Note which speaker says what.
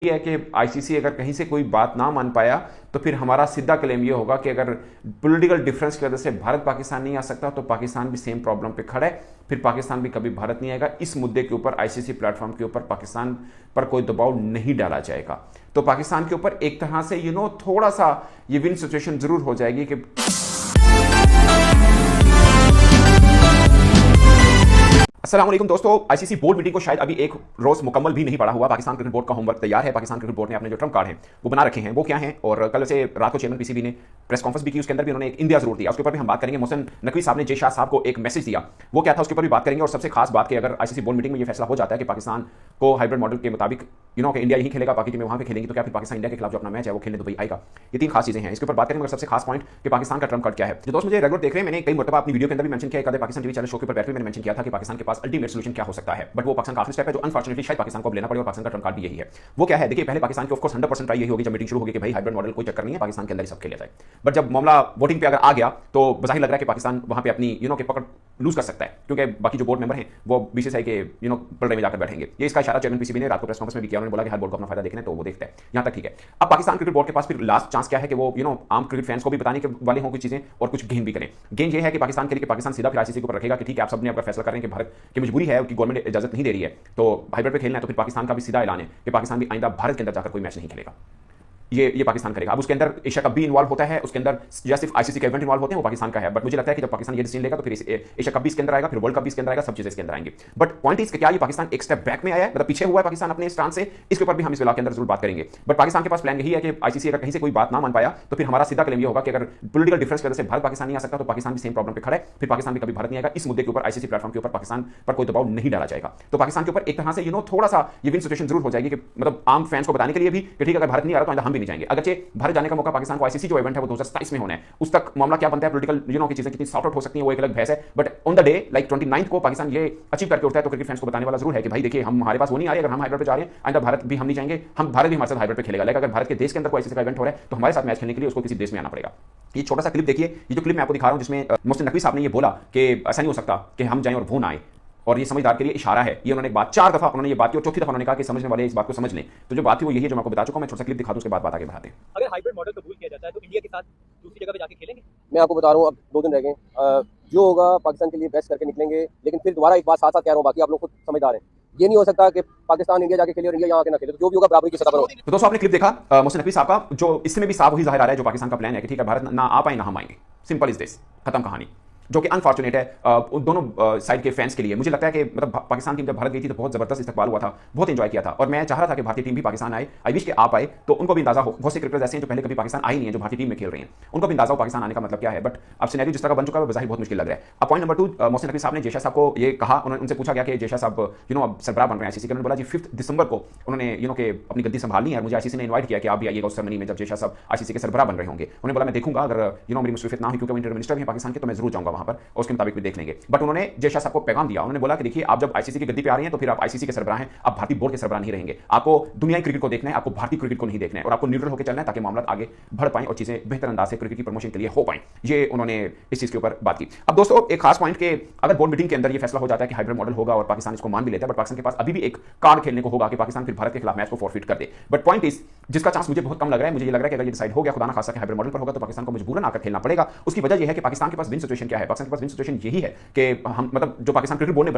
Speaker 1: है कि आईसीसी अगर कहीं से कोई बात ना मान पाया तो फिर हमारा सीधा क्लेम ये होगा कि अगर पॉलिटिकल डिफरेंस की वजह से भारत पाकिस्तान नहीं आ सकता तो पाकिस्तान भी सेम प्रॉब्लम पे खड़ा है, फिर पाकिस्तान भी कभी भारत नहीं आएगा। इस मुद्दे के ऊपर आईसीसी प्लेटफॉर्म के ऊपर पाकिस्तान पर कोई दबाव नहीं डाला जाएगा। तो पाकिस्तान के ऊपर एक तरह से थोड़ा सा ये विन सिचुएशन जरूर हो जाएगी कि अस्सलाम वालेकुम दोस्तों, आईसीसी बोर्ड मीटिंग को शायद अभी एक रोज मुकम्मल भी नहीं पड़ा हुआ। पाकिस्तान क्रिकेट बोर्ड का होमवर्क तैयार है। पाकिस्तान क्रिकेट बोर्ड ने अपने जो ट्रम्प कार्ड हैं वो बना रखे हैं, वो क्या हैं, और कल से रात को चेयरमैन पीसीबी ने प्रेस कॉन्फ्रेंस भी की, उसके अंदर भी उन्होंने एक इंडिया जरूर दिया, उसके ऊपर भी हम बात करेंगे। मोहसिन नकवी साहब ने जय शाह साहब को एक मैसेज दिया, वो क्या था उसके ऊपर भी बात करेंगे। और सबसे खास बात कि अगर आईसीसी बोर्ड मीटिंग में ये फैसला हो जाता है कि पाकिस्तान को हाइब्रिड मॉडल के मुताबिक कि इंडिया यही खेलेगा, बाकी टीमें वहां पे खेलेंगी, तो क्या फिर पाकिस्तान इंडिया के खिलाफ जो अपना मैच है वो खेलने दुबई आएगा। ये तीन खास चीजें हैं, इसके ऊपर बात करेंगे। मगर सबसे खास पॉइंट कि पाकिस्तान का ट्रम्प कार्ड क्या है। जो दोस्त मुझे रेगुलर देख रहे हैं, मैंने कई मरतबा अपनी वीडियो के अंदर भी मेंशन किया, पाकिस्तान टीवी चैनल शो के ऊपर बैठ के मैंने मेंशन किया था कि पाकिस्तान के पास अल्टीमेट सोल्यूशन क्या हो सकता है, बट वो पाकिस्तान का आखिरी स्टेप है जो अनफॉर्चुनेटली शायद पाकिस्तान को अब लेना पड़े, और पाकिस्तान का ट्रम्प कार्ड भी यही है। वो क्या है, देखिए, पहले पाकिस्तान की ऑफ कोर्स 100% ट्राई यही होगी जब मीटिंग शुरू होगी कि भाई हाइब्रिड मॉडल कोई चक्कर नहीं है, पाकिस्तान के अंदर ही सब खेला जाए। बट जब मामला वोटिंग पे अगर आ गया तो बज़ाहिर लग रहा है कि पाकिस्तान वहां पे अपनी के पकड़ लूज कर सकता है, क्योंकि बाकी जो बोर्ड मेंबर हैं वो बीसीसीआई के पलड़े में जाकर बैठेंगे। ये इसका इशारा चेयरमैन पीसीबी ने रात को प्रेस कॉन्फ्रेंस में भी किया। उन्होंने बोला कि हर बोर्ड को अपना फायदा देखना है तो वो देखता है, यहां तक ठीक है। अब पाकिस्तान क्रिकेट बोर्ड के पास फिर लास्ट चांस क्या है कि वो आम क्रिकेट फैंस को भी बताने के वाले हों कुछ चीजें, और कुछ गेन भी करें। गेन ये है कि पाकिस्तान के लिए पाकिस्तान सीधा फिर आईसीसी के ऊपर रखेगा कि ठीक है, आप सबने अपना फैसला कर रहे हैं कि भारत की मजबूरी है, उनकी गवर्नमेंट इजाजत नहीं दे रही है, तो हाइब्रिड पे खेलना है, तो फिर पाकिस्तान का भी सीधा ऐलान है कि पाकिस्तान भी आइंदा भारत के अंदर जाकर कोई मैच नहीं खेलेगा। ये पाकिस्तान करेगा। अब उसके अंदर एशिया कप भी इन्वॉल्व होता है, उसके अंदर या सिर्फ आईसीसी के इवेंट इन्वॉल्व होते हैं, वो पाकिस्तान का है। बट मुझे लगता है कि जब पाकिस्तान ये डिसीजन लेगा तो फिर एशिया कप भी इसके अंदर आएगा, फिर वर्ल्ड कप भी इसके अंदर आएगा, सब चीजें इसके अंदर आएंगी। बट पॉइंट इज क्या ये पाकिस्तान एक स्टेप बैक में आया है, मतलब पीछे हुआ है पाकिस्तान अपने स्टांस से, इसके ऊपर भी हम इस विला के अंदर जरूर बात करेंगे। बट पाकिस्तान के पास प्लान यही है कि आईसीसी अगर कहीं से कोई बात ना मान पाया तो फिर हमारा सीधा क्लेम ये होगा कि अगर पॉलिटिकल डिफरेंस की वजह से भारत पाकिस्तान नहीं आ सकता तो पाकिस्तान भी सेम प्रॉब्लम पे खड़ा है, फिर पाकिस्तान भी कभी भारत नहीं आएगा। इस मुद्दे के ऊपर आईसीसी प्लेटफॉर्म के ऊपर पाकिस्तान पर कोई दबाव नहीं डाला जाएगा। तो पाकिस्तान के ऊपर एक तरह से थोड़ा सा ये विन सिचुएशन जरूर हो जाएगी कि मतलब आम फैंस को बताने के लिए भी कि ठीक है, अगर भारत नहीं आ रहा तो हम भी नहीं जाएंगे। अगरचे भारत जाने का मौका पाकिस्तान आईसीसी जो इवेंट है वो 2027 में होना है, उस तक मामला क्या बनता है, पॉलिटिकल की चीजें कितनी सॉर्ट आउट हो सकती हैं, वो एक अलग बहस है। But on the day like 29 को पाकिस्तान ये अचीव करके उठता है तो क्रिकेट फैंस को बताने वाला जरूर है कि भाई देखिए, हमारे पास वो नहीं आ रही, अगर हम हाइब्रिड पे जा रहे हैं आइंदा भारत भी हम नहीं जाएंगे, हम भारत भी हमारे साथ हाइब्रिड पे खेलेगा। लेकिन अगर भारत के देश के अंदर कोई आईसीसी का इवेंट हो रहा है तो हमारे साथ मैच खेलने के लिए उसको किसी देश में आना पड़ेगा। ये छोटा सा क्लिप देखिए, ये जो क्लिप मैं आपको दिखा रहा हूं जिसमें मोहसिन नकवी साहब ने ये बोला कि ऐसा नहीं हो सकता कि हम जाएं और वो ना आए, और ये समझदार के लिए इशारा है। ये उन्होंने एक बात 4 दफा उन्होंने ये बात की, और चौथी दफा उन्होंने कहा कि समझने वाले इस बात को समझ लें। तो जो बात थी वो यही है जो मैं आपको बता चुका हूं। मैं छोटा सा क्लिप दिखा दूं, उसके बाद बात आगे बढ़ाते हैं।
Speaker 2: अगर हाइब्रिड मॉडल कबूल किया जाता है तो इंडिया के साथ दूसरी जगह पे जाके खेलेंगे।
Speaker 3: मैं आपको बता रहा हूँ, अब 2 दिन रह गए, जो होगा पाकिस्तान के लिए बेस्ट करके निकलेंगे। लेकिन फिर दोबारा एक बात साथ साथ कह रहा हूँ, बाकी आप लोग खुद समझदार हैं, ये नहीं हो सकता कि पाकिस्तान इंडिया जाके खेले और इंडिया यहाँ आके ना खेले, तो जो भी होगा बराबरी की सतह पर होगा।
Speaker 1: तो दोस्तों, आपने क्लिप देखा मोहसिन नकवी साहब का, जो इसमें भी साफ वही जाहिर आ रहा है जो पाकिस्तान का प्लान है कि ठीक है, भारत ना आ पाए ना हम आएंगे, सिंपल इज दिस, खत्म कहानी। जो कि अनफॉर्चुनेट है उन दोनों साइड के फैंस के लिए। मुझे लगता है कि मतलब पाकिस्तान टीम जब भारत गई थी तो बहुत जबरदस्त इस्तकबाल हुआ था, बहुत एंजॉय किया था, और मैं चाह रहा था कि भारतीय टीम भी पाकिस्तान आए। आई विश के आप आए तो उनको भी अंदाजा हो। बहुत से क्रिकेटर्स ऐसे हैं जो पहले कभी पाकिस्तान आए नहीं है, जो भारतीय टीम में खेल रहे हैं, उनको भी अंदाजा हो पाकिस्तान आने का मतलब क्या है। बट अब सिनेरियो जिस तरह का बन चुका है बज़ाहिर बहुत मुश्किल लग रहा है। अब पॉइंट नंबर 2, मोहसिन नकवी साहब ने जय शाह साहब को ये कहा, उनसे पूछा गया कि जय शाह साहब अब सरबराह बन रहे हैं आईसीसी के। उन्होंने बोला जी 5 दिसंबर को उन्होंने के अपनी गद्दी संभालनी है, मुझे आईसीसी ने इन्वाइट किया कि आप भी आइएगा उस सेरेमनी में जब जय शाह साहब आईसीसी के सरबराह बन रहे होंगे। उन्होंने बोला मैं देखूंगा, अगर मेरी मुस्तफ़ियत ना हो क्योंकि वो इंटर मिनिस्टर हैं पाकिस्तान के, तो मैं जरूर जाऊंगा वहां पर और उसके मुताबिक भी देख लेंगे। बट उन्होंने जय शाह साहब को पैगाम दिया, उन्होंने बोला कि देखिए, आप जब आईसीसी की गद्दी पे आ रहे हैं तो फिर आप आईसीसी के सरबराह हैं, आप भारतीय बोर्ड के सरबराह नहीं रहेंगे। आपको दुनियाई क्रिकेट को देखना है, आपको भारतीय क्रिकेट को नहीं देखना है, और आपको न्यूट्रल होकर चलना है ताकि मामला आगे बढ़ पाए और चीजें बेहतर अंदाज से क्रिकेट की प्रमोशन के लिए हो पाए। ये उन्होंने इस चीज के ऊपर बात की। अब दोस्तों, एक खास पॉइंट के अगर बोर्ड मीटिंग के अंदर ये फैसला हो जाता है कि हाइब्रिड मॉडल होगा और पाकिस्तान इसको मान भी लेता है, बट पाकिस्तान के पास अभी भी एक कार्ड खेलने को होगा कि पाकिस्तान फिर भारत के खिलाफ मैच को फॉरफिट कर दे। बट पॉइंट इज, जिसका चांस मुझे बहुत कम लग रहा है, मुझे ये लग रहा है कि अगर ये डिसाइड हो गया खुदा ना खासा कि हाइब्रिड मॉडल पर होगा तो पाकिस्तान को मजबूरन आकर खेलना पड़ेगा। उसकी वजह यह है कि पाकिस्तान के पास विन सिचुएशन क्या है, पाकिस्तान के पास विन सिचुएशन यही है कि हम मतलब जो पाकिस्तान क्रिकेट बोर्ड ने